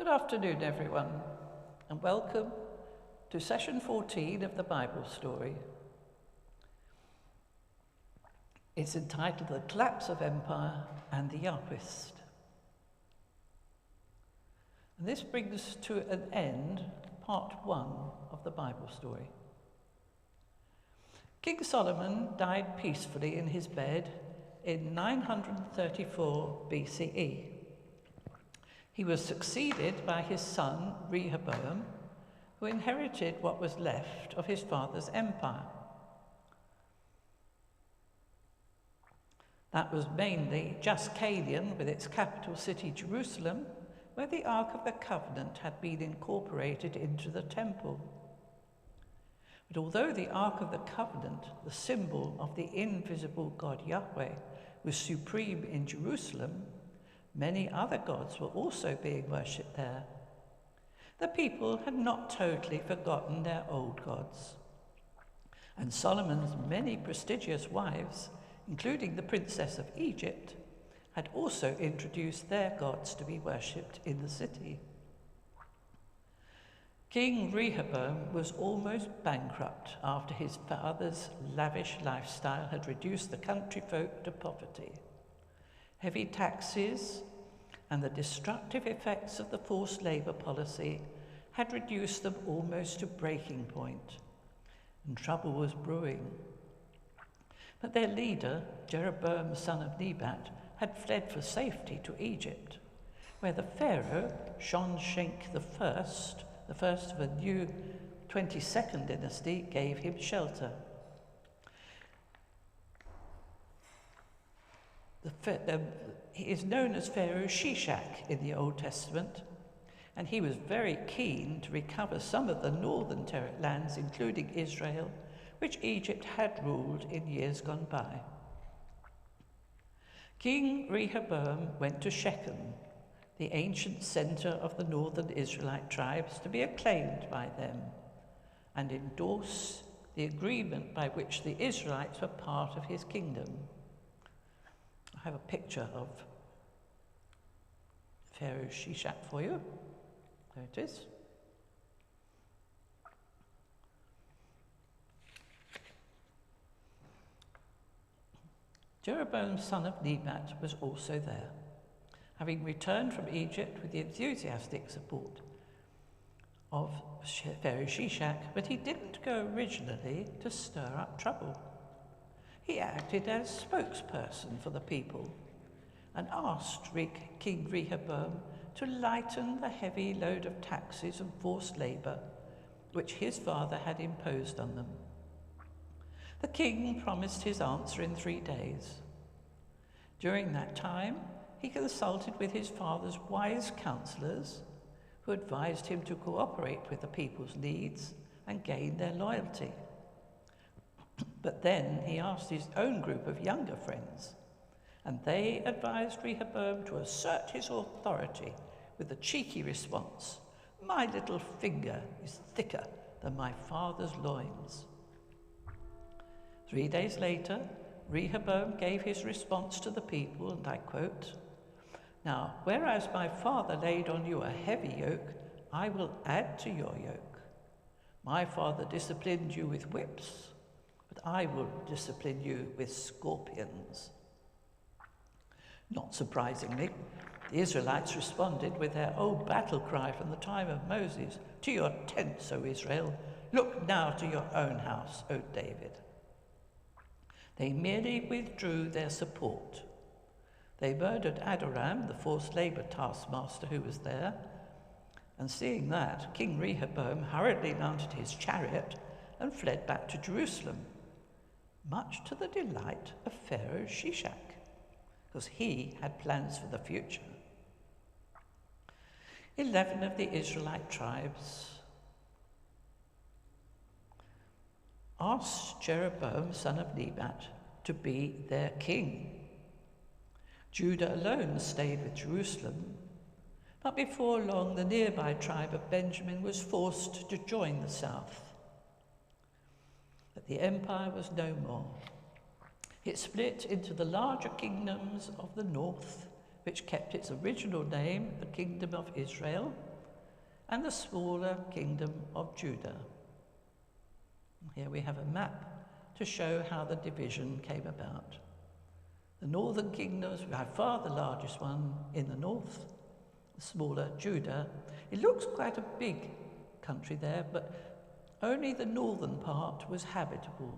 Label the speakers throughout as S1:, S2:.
S1: Good afternoon, everyone, and welcome to session 14 of the Bible story. It's entitled The Collapse of Empire and the Yahwist. And this brings to an end part 1 of the Bible story. King Solomon died peacefully in his bed in 934 BCE. He was succeeded by his son Rehoboam, who inherited what was left of his father's empire. That was mainly Juscalian, with its capital city Jerusalem, where the Ark of the Covenant had been incorporated into the temple. But although the Ark of the Covenant, the symbol of the invisible God Yahweh, was supreme in Jerusalem, many other gods were also being worshipped there. The people had not totally forgotten their old gods. And Solomon's many prestigious wives, including the princess of Egypt, had also introduced their gods to be worshipped in the city. King Rehoboam was almost bankrupt after his father's lavish lifestyle had reduced the country folk to poverty. Heavy taxes and the destructive effects of the forced labour policy had reduced them almost to breaking point, and trouble was brewing. But their leader, Jeroboam son of Nebat, had fled for safety to Egypt, where the Pharaoh, Shonshenk the first of a new 22nd dynasty, gave him shelter. He is known as Pharaoh Shishak in the Old Testament, and he was very keen to recover some of the northern lands, including Israel, which Egypt had ruled in years gone by. King Rehoboam went to Shechem, the ancient centre of the northern Israelite tribes, to be acclaimed by them and endorse the agreement by which the Israelites were part of his kingdom. I have a picture of Pharaoh Shishak for you. There it is. Jeroboam son of Nebat was also there, having returned from Egypt with the enthusiastic support of Pharaoh Shishak, but he didn't go originally to stir up trouble. He acted as spokesperson for the people and asked King Rehoboam to lighten the heavy load of taxes and forced labour which his father had imposed on them. The king promised his answer in 3 days. During that time, he consulted with his father's wise counsellors, who advised him to cooperate with the people's needs and gain their loyalty. But then he asked his own group of younger friends, and they advised Rehoboam to assert his authority with the cheeky response, "My little finger is thicker than my father's loins." 3 days later, Rehoboam gave his response to the people, and I quote, "Now, whereas my father laid on you a heavy yoke, I will add to your yoke. My father disciplined you with whips, but I will discipline you with scorpions." Not surprisingly, the Israelites responded with their old battle cry from the time of Moses, "To your tents, O Israel! Look now to your own house, O David!" They merely withdrew their support. They murdered Adoram, the forced labour taskmaster who was there, and seeing that, King Rehoboam hurriedly mounted his chariot and fled back to Jerusalem, much to the delight of Pharaoh Shishak, because he had plans for the future. 11 of the Israelite tribes asked Jeroboam son of Nebat to be their king. Judah alone stayed with Jerusalem, but before long the nearby tribe of Benjamin was forced to join the south. But the empire was no more. It split into the larger kingdoms of the north, which kept its original name, the Kingdom of Israel, and the smaller kingdom of Judah. Here we have a map to show how the division came about. The northern kingdoms, by far the largest one in the north, the smaller Judah. It looks quite a big country there, but only the northern part was habitable.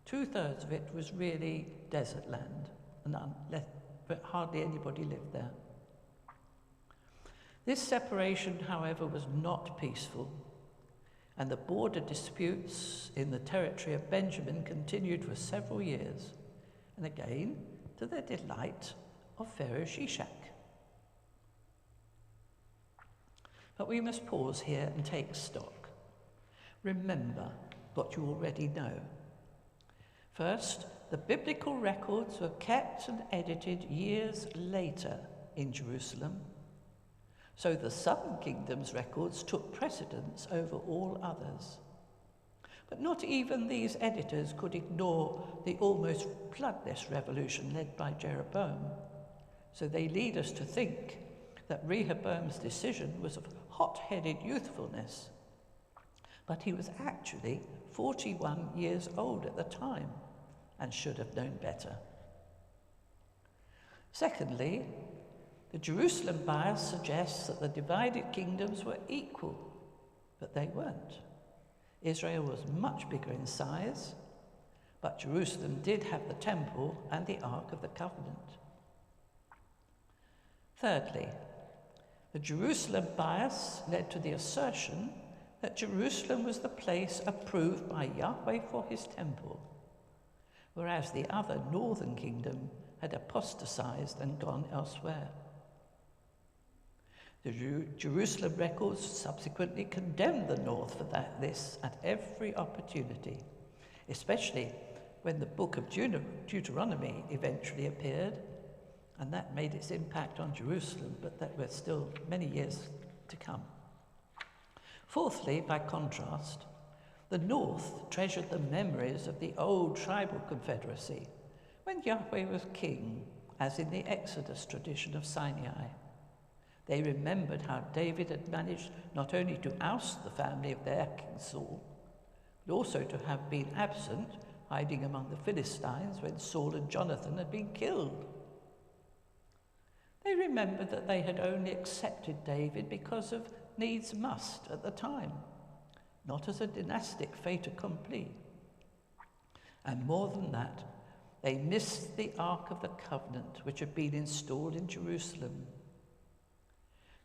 S1: 2/3 of it was really desert land, and but hardly anybody lived there. This separation, however, was not peaceful, and the border disputes in the territory of Benjamin continued for several years, and again to the delight of Pharaoh Shishak. But we must pause here and take stock. Remember what you already know. First, the biblical records were kept and edited years later in Jerusalem, so the southern kingdom's records took precedence over all others. But not even these editors could ignore the almost bloodless revolution led by Jeroboam, so they lead us to think that Rehoboam's decision was of hot-headed youthfulness, but he was actually 41 years old at the time and should have known better. Secondly, the Jerusalem bias suggests that the divided kingdoms were equal, but they weren't. Israel was much bigger in size, but Jerusalem did have the temple and the Ark of the Covenant. Thirdly, the Jerusalem bias led to the assertion that Jerusalem was the place approved by Yahweh for his temple, whereas the other northern kingdom had apostatized and gone elsewhere. The Jerusalem records subsequently condemned the north for this at every opportunity, especially when the book of Deuteronomy eventually appeared, and that made its impact on Jerusalem, but that were still many years to come. Fourthly, by contrast, the north treasured the memories of the old tribal confederacy when Yahweh was king, as in the Exodus tradition of Sinai. They remembered how David had managed not only to oust the family of their king Saul, but also to have been absent, hiding among the Philistines when Saul and Jonathan had been killed. They remembered that they had only accepted David because of needs must at the time, not as a dynastic fait accompli. And more than that, they missed the Ark of the Covenant, which had been installed in Jerusalem.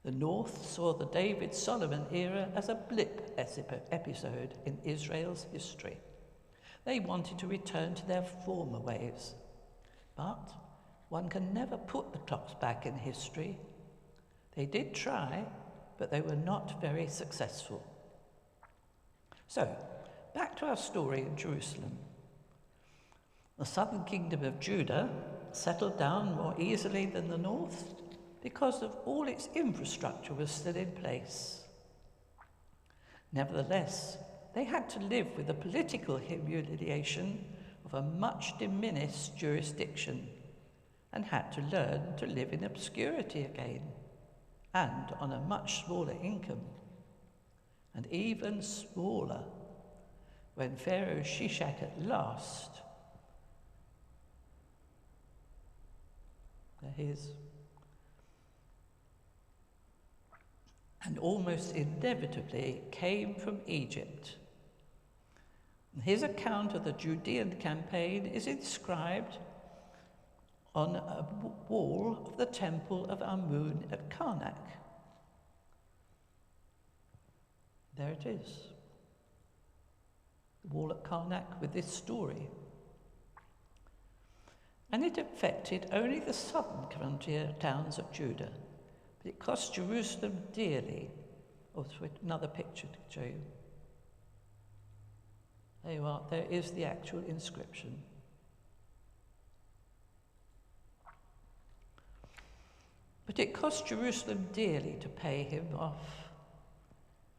S1: The North saw the David-Solomon era as a blip episode in Israel's history. They wanted to return to their former ways. But one can never put the clocks back in history. They did try, but they were not very successful. So, back to our story in Jerusalem. The southern kingdom of Judah settled down more easily than the north because of all its infrastructure was still in place. Nevertheless, they had to live with the political humiliation of a much diminished jurisdiction and had to learn to live in obscurity again and on a much smaller income, and even smaller when Pharaoh Shishak at last, there he is, and almost inevitably came from Egypt. His account of the Judean campaign is inscribed on a wall of the temple of Amun at Karnak. There it is, the wall at Karnak with this story. And it affected only the southern frontier towns of Judah, but it cost Jerusalem dearly. Oh, another picture to show you. There you are, there is the actual inscription. But it cost Jerusalem dearly to pay him off.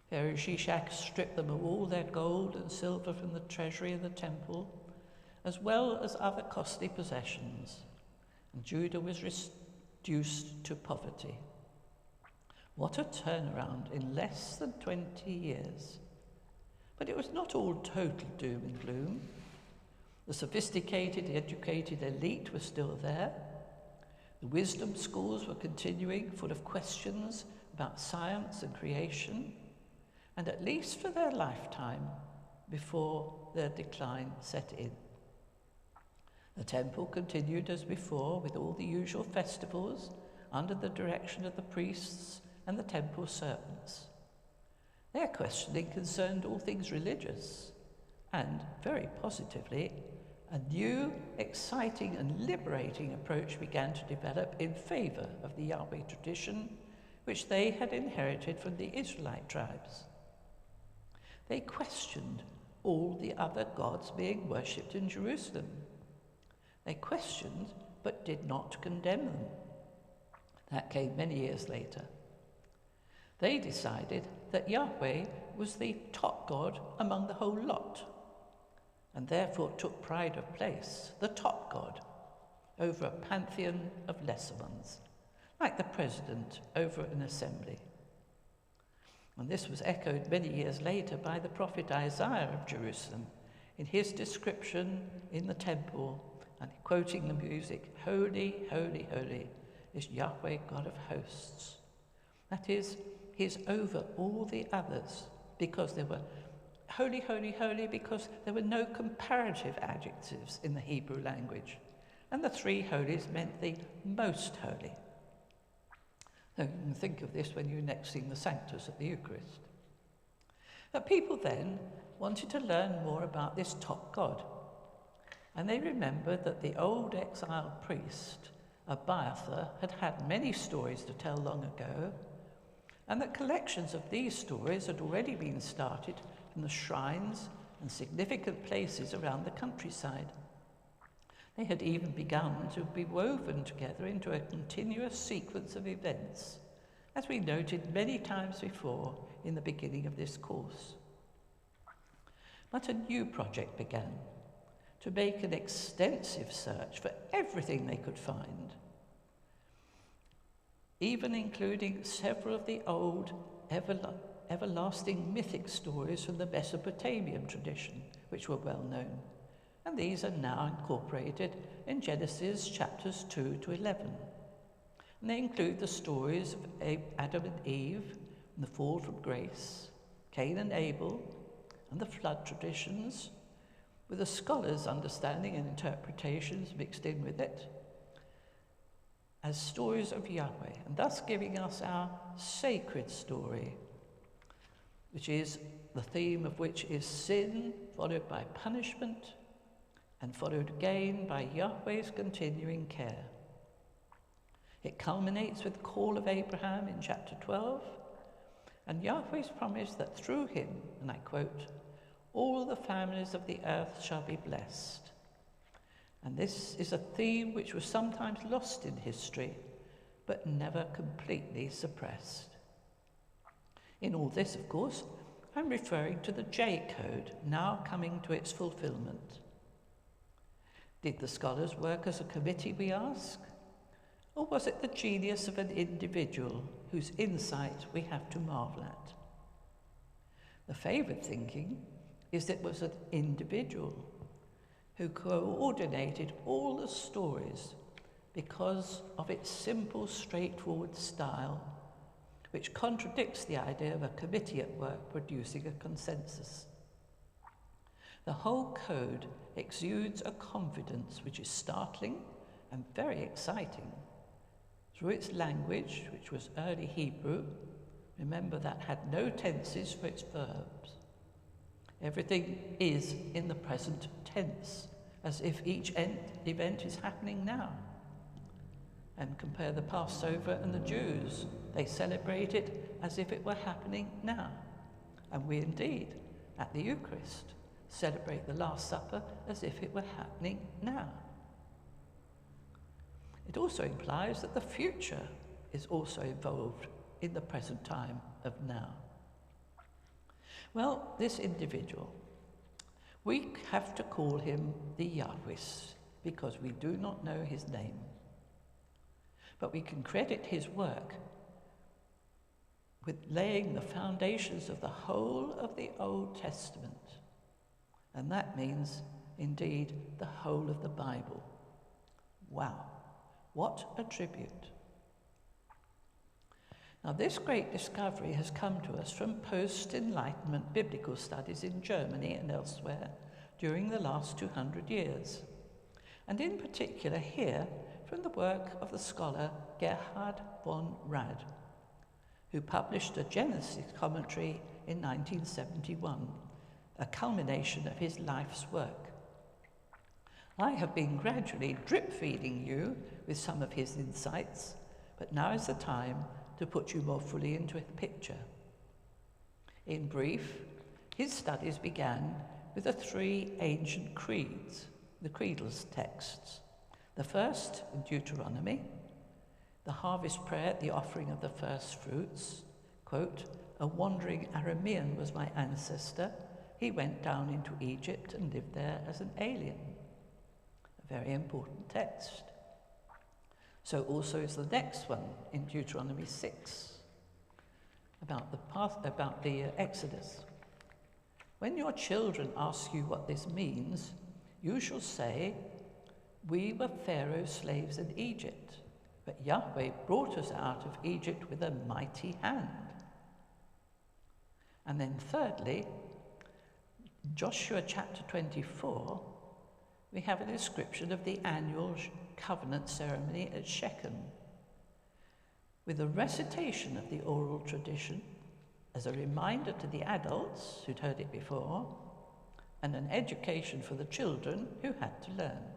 S1: Pharaoh Shishak stripped them of all their gold and silver from the treasury of the temple, as well as other costly possessions, and Judah was reduced to poverty. What a turnaround in less than 20 years. But it was not all total doom and gloom. The sophisticated, educated elite was still there. The wisdom schools were continuing, full of questions about science and creation, and at least for their lifetime, before their decline set in. The temple continued as before, with all the usual festivals, under the direction of the priests and the temple servants. Their questioning concerned all things religious, and, very positively, a new, exciting and liberating approach began to develop in favour of the Yahweh tradition, which they had inherited from the Israelite tribes. They questioned all the other gods being worshipped in Jerusalem. They questioned, but did not condemn them. That came many years later. They decided that Yahweh was the top god among the whole lot, and therefore took pride of place, the top god, over a pantheon of lesser ones, like the president over an assembly. And this was echoed many years later by the prophet Isaiah of Jerusalem in his description in the temple, and quoting the music, "Holy, holy, holy is Yahweh God of hosts." That is, he is over all the others, because there were holy, holy, holy, because there were no comparative adjectives in the Hebrew language. And the three holies meant the most holy. Now you can think of this when you next sing the Sanctus at the Eucharist. But people then wanted to learn more about this top god. And they remembered that the old exiled priest, Abiathar, had had many stories to tell long ago, and that collections of these stories had already been started from the shrines and significant places around the countryside. They had even begun to be woven together into a continuous sequence of events, as we noted many times before in the beginning of this course. But a new project began, to make an extensive search for everything they could find, even including several of the old everlasting mythic stories from the Mesopotamian tradition, which were well known. And these are now incorporated in Genesis chapters 2 to 11. And they include the stories of Adam and Eve, and the fall from grace, Cain and Abel, and the flood traditions, with the scholars' understanding and interpretations mixed in with it, as stories of Yahweh, and thus giving us our sacred story, which is the theme of which is sin, followed by punishment, and followed again by Yahweh's continuing care. It culminates with the call of Abraham in chapter 12, and Yahweh's promise that through him, and I quote, "all the families of the earth shall be blessed." And this is a theme which was sometimes lost in history, but never completely suppressed. In all this, of course, I'm referring to the J Code, now coming to its fulfillment. Did the scholars work as a committee, we ask? Or was it the genius of an individual whose insight we have to marvel at? The favoured thinking is that it was an individual who coordinated all the stories because of its simple, straightforward style, which contradicts the idea of a committee at work producing a consensus. The whole code exudes a confidence which is startling and very exciting. Through its language, which was early Hebrew, remember that had no tenses for its verbs. Everything is in the present tense, as if each event is happening now. And compare the Passover and the Jews. They celebrate it as if it were happening now. And we indeed, at the Eucharist, celebrate the Last Supper as if it were happening now. It also implies that the future is also involved in the present time of now. Well, this individual, we have to call him the Yahwist because we do not know his name. But we can credit his work with laying the foundations of the whole of the Old Testament. And that means, indeed, the whole of the Bible. Wow, what a tribute. Now, this great discovery has come to us from post-Enlightenment biblical studies in Germany and elsewhere during the last 200 years, and in particular here from the work of the scholar Gerhard von Rad, who published a Genesis commentary in 1971, a culmination of his life's work. I have been gradually drip-feeding you with some of his insights, but now is the time to put you more fully into the picture. In brief, his studies began with the three ancient creeds, the creedal texts. The first in Deuteronomy, the harvest prayer at the offering of the first fruits, quote, "A wandering Aramean was my ancestor. He went down into Egypt and lived there as an alien." A very important text. So also is the next one in Deuteronomy 6, about the Exodus. "When your children ask you what this means, you shall say, 'We were Pharaoh's slaves in Egypt, but Yahweh brought us out of Egypt with a mighty hand.'" And then thirdly, Joshua chapter 24, we have a description of the annual covenant ceremony at Shechem, with a recitation of the oral tradition as a reminder to the adults who'd heard it before, and an education for the children who had to learn.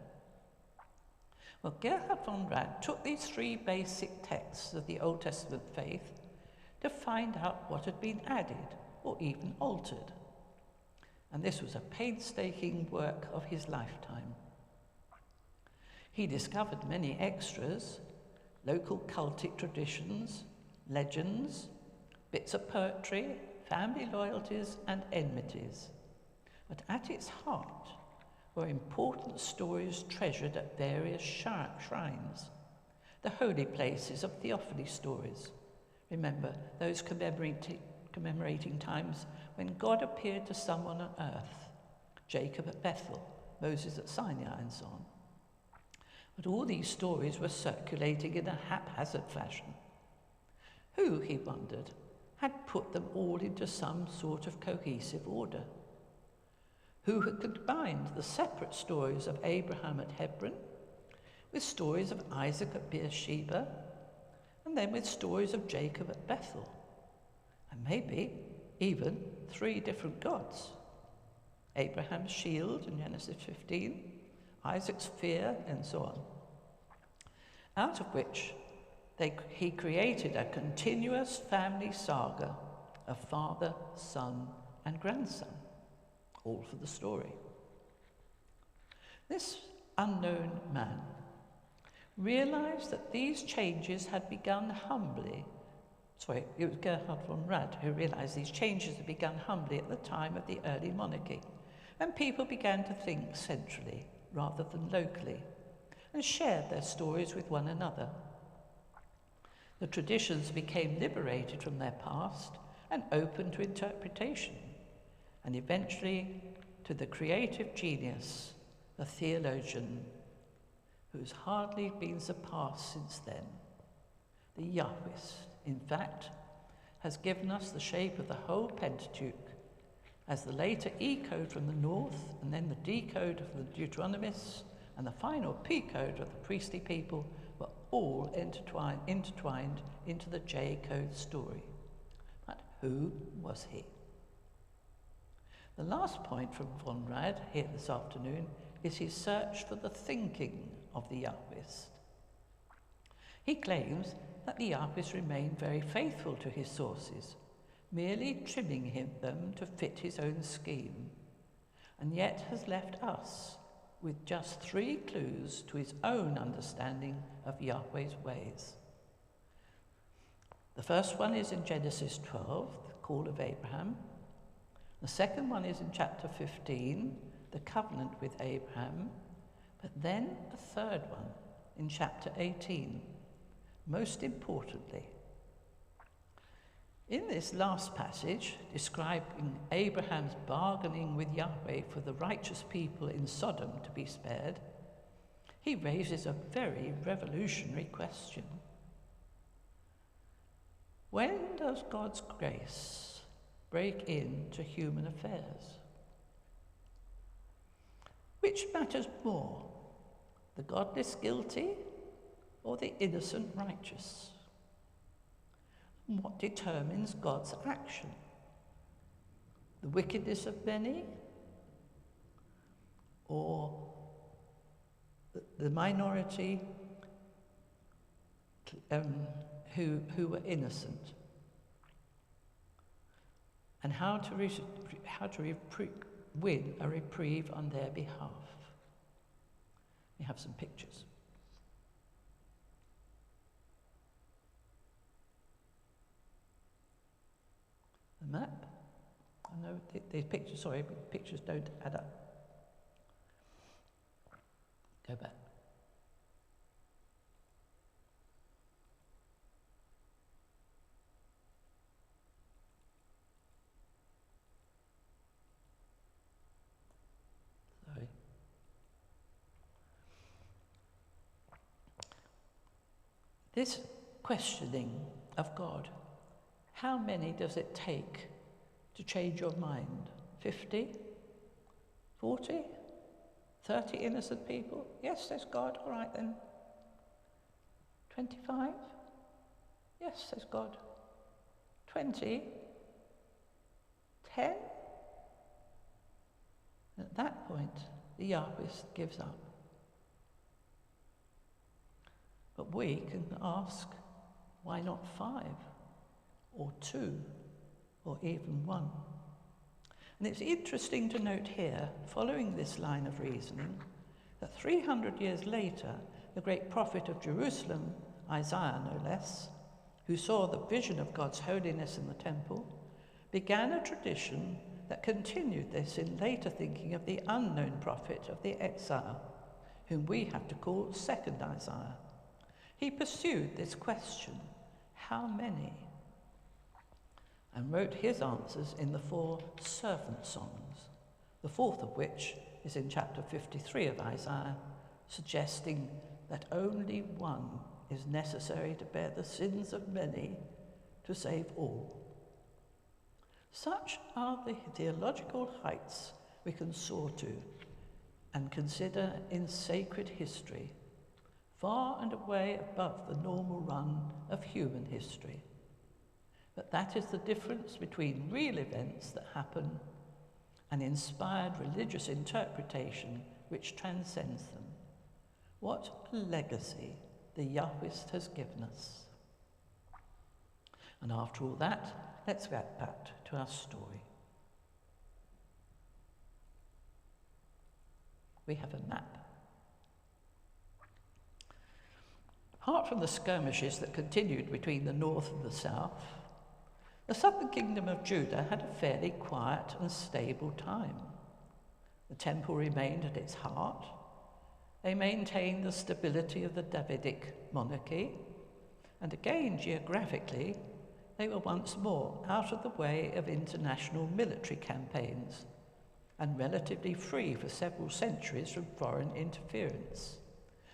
S1: Well, Gerhard von Rad took these three basic texts of the Old Testament faith to find out what had been added or even altered. And this was a painstaking work of his lifetime. He discovered many extras, local cultic traditions, legends, bits of poetry, family loyalties and enmities. But at its heart were important stories treasured at various shrines, the holy places of theophany stories. Remember, those commemorating times when God appeared to someone on earth, Jacob at Bethel, Moses at Sinai, and so on. But all these stories were circulating in a haphazard fashion. Who, he wondered, had put them all into some sort of cohesive order? Who had combined the separate stories of Abraham at Hebron with stories of Isaac at Beersheba, and then with stories of Jacob at Bethel, and maybe even three different gods: Abraham's shield in Genesis 15, Isaac's fear, and so on, out of which he created a continuous family saga of father, son, and grandson, all for the story. This unknown man realized that these changes had begun humbly. Sorry, it was Gerhard von Rad who realized these changes had begun humbly at the time of the early monarchy, and people began to think centrally rather than locally, and shared their stories with one another. The traditions became liberated from their past and open to interpretation, and eventually to the creative genius, the theologian, who's hardly been surpassed since then. The Yahwist, in fact, has given us the shape of the whole Pentateuch, as the later E-code from the north, and then the D-code of the Deuteronomists, and the final P-code of the priestly people were all intertwined into the J-code story. But who was he? The last point from von Rad here this afternoon is his search for the thinking of the Yahwist. He claims that the Yahwist remained very faithful to his sources, merely trimming them to fit his own scheme, and yet has left us with just 3 clues to his own understanding of Yahweh's ways. The first one is in Genesis 12, the call of Abraham. The second one is in chapter 15, the covenant with Abraham. But then a third one in chapter 18, most importantly. In this last passage, describing Abraham's bargaining with Yahweh for the righteous people in Sodom to be spared, he raises a very revolutionary question. When does God's grace break into human affairs? Which matters more, the godless guilty or the innocent righteous? And what determines God's action? The wickedness of many or the minority who were innocent? And how to win a reprieve on their behalf. We have some pictures. The map. I know these pictures, sorry, pictures don't add up. Go back. Sorry. This questioning of God, how many does it take to change your mind? 50? 40? 30 innocent people? Yes, there's God. All right then. 25? Yes, there's God. 20? 10? At that point, the Yahwist gives up. But we can ask, why not 5? Or 2? Or even 1? And it's interesting to note here, following this line of reasoning, that 300 years later, the great prophet of Jerusalem, Isaiah no less, who saw the vision of God's holiness in the temple, began a tradition that continued this in later thinking of the unknown prophet of the exile, whom we have to call second Isaiah. He pursued this question, how many? And wrote his answers in the 4 servant songs, the 4th of which is in chapter 53 of Isaiah, suggesting that only one is necessary to bear the sins of many to save all. Such are the theological heights we can soar to and consider in sacred history, far and away above the normal run of human history. But that is the difference between real events that happen and inspired religious interpretation which transcends them. What a legacy the Yahwist has given us. And after all that, let's get back to our story. We have a map. Apart from the skirmishes that continued between the north and the south, the southern kingdom of Judah had a fairly quiet and stable time. The temple remained at its heart. They maintained the stability of the Davidic monarchy, and again geographically, they were once more out of the way of international military campaigns and relatively free for several centuries from foreign interference.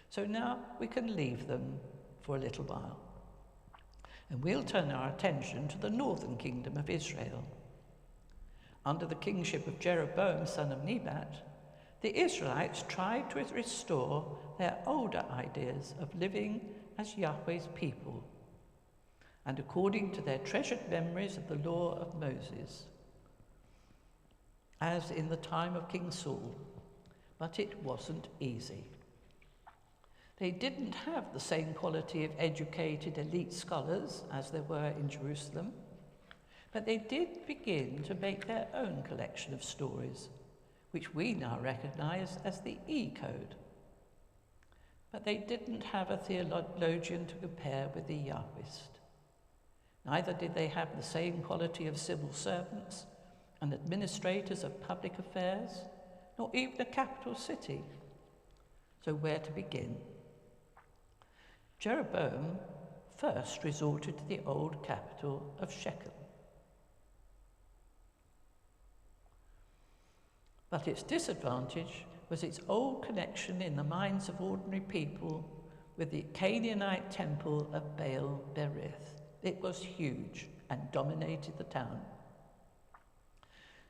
S1: So now we can leave them for a little while. And we'll turn our attention to the northern kingdom of Israel. Under the kingship of Jeroboam, son of Nebat, the Israelites tried to restore their older ideas of living as Yahweh's people, and according to their treasured memories of the law of Moses, as in the time of King Saul, but it wasn't easy. They didn't have the same quality of educated elite scholars as there were in Jerusalem, but they did begin to make their own collection of stories, which we now recognize as the E-code. But they didn't have a theologian to compare with the Yahwist. Neither did they have the same quality of civil servants and administrators of public affairs, nor even a capital city. So where to begin? Jeroboam first resorted to the old capital of Shechem. But its disadvantage was its old connection in the minds of ordinary people with the Canaanite temple of Baal Berith. It was huge and dominated the town.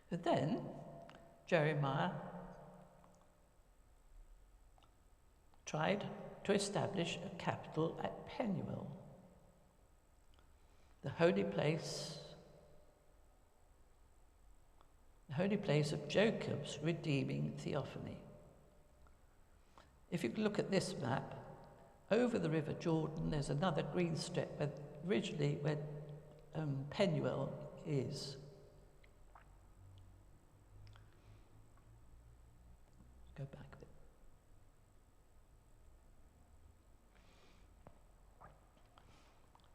S1: But then Jeremiah tried to establish a capital at Penuel, the holy place of Jacob's redeeming theophany. If you look at this map, over the River Jordan there's another green strip where Penuel is. Go back a bit.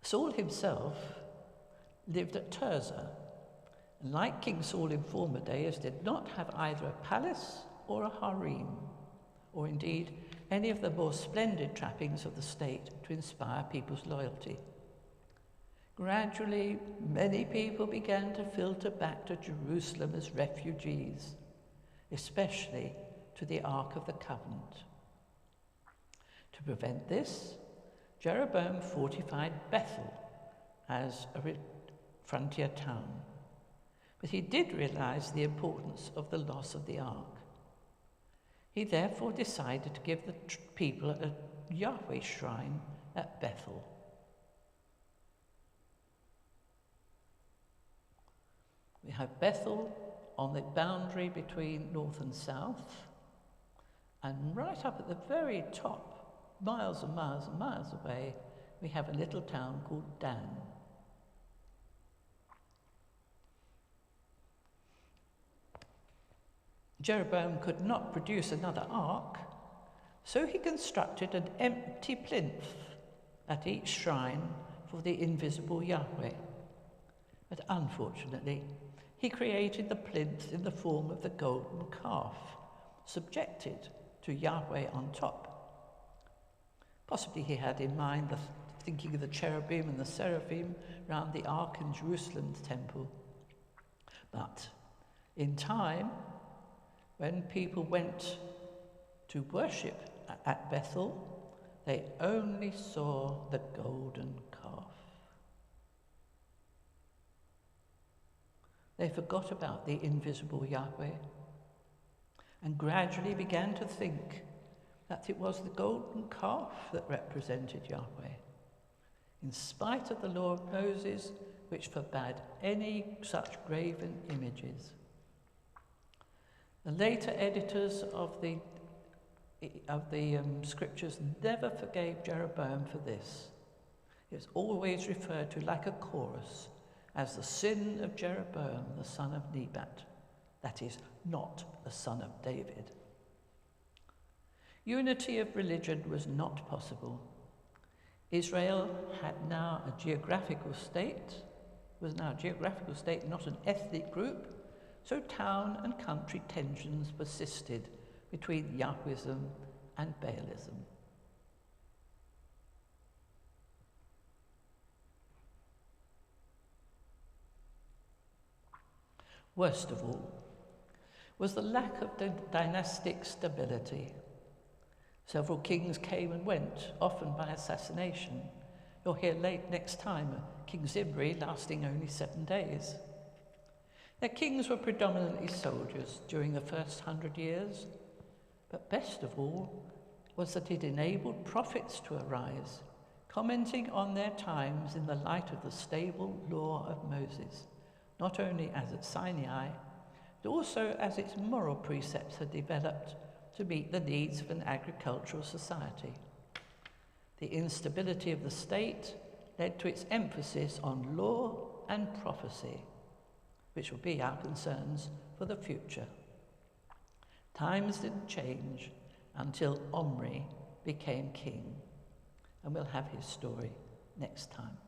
S1: Saul himself lived at Tirzah, and like King Saul in former days, did not have either a palace or a harem, or indeed any of the more splendid trappings of the state to inspire people's loyalty. Gradually, many people began to filter back to Jerusalem as refugees, especially to the Ark of the Covenant. To prevent this, Jeroboam fortified Bethel as a frontier town. But he did realize the importance of the loss of the Ark. He therefore decided to give the people a Yahweh shrine at Bethel. We have Bethel on the boundary between north and south, and right up at the very top, miles and miles and miles away, we have a little town called Dan. Jeroboam could not produce another ark, so he constructed an empty plinth at each shrine for the invisible Yahweh. But unfortunately, he created the plinth in the form of the golden calf, subjected to Yahweh on top. Possibly he had in mind thinking of the cherubim and the seraphim round the ark in Jerusalem's temple. But in time, when people went to worship at Bethel, they only saw the golden calf. They forgot about the invisible Yahweh and gradually began to think that it was the golden calf that represented Yahweh, in spite of the law of Moses, which forbade any such graven images. The later editors of the scriptures never forgave Jeroboam for this. It's always referred to like a chorus as the sin of Jeroboam, the son of Nebat, that is, not the son of David. Unity of religion was not possible. Israel had now a geographical state, not an ethnic group, so town and country tensions persisted between Yahwism and Baalism. Worst of all was the lack of dynastic stability. Several kings came and went, often by assassination. You'll hear next time King Zimri lasting only 7 days. Their kings were predominantly soldiers during the first 100 years, but best of all was that it enabled prophets to arise, commenting on their times in the light of the stable law of Moses, not only as at Sinai, but also as its moral precepts had developed to meet the needs of an agricultural society. The instability of the state led to its emphasis on law and prophecy, which will be our concerns for the future. Times didn't change until Omri became king, and we'll have his story next time.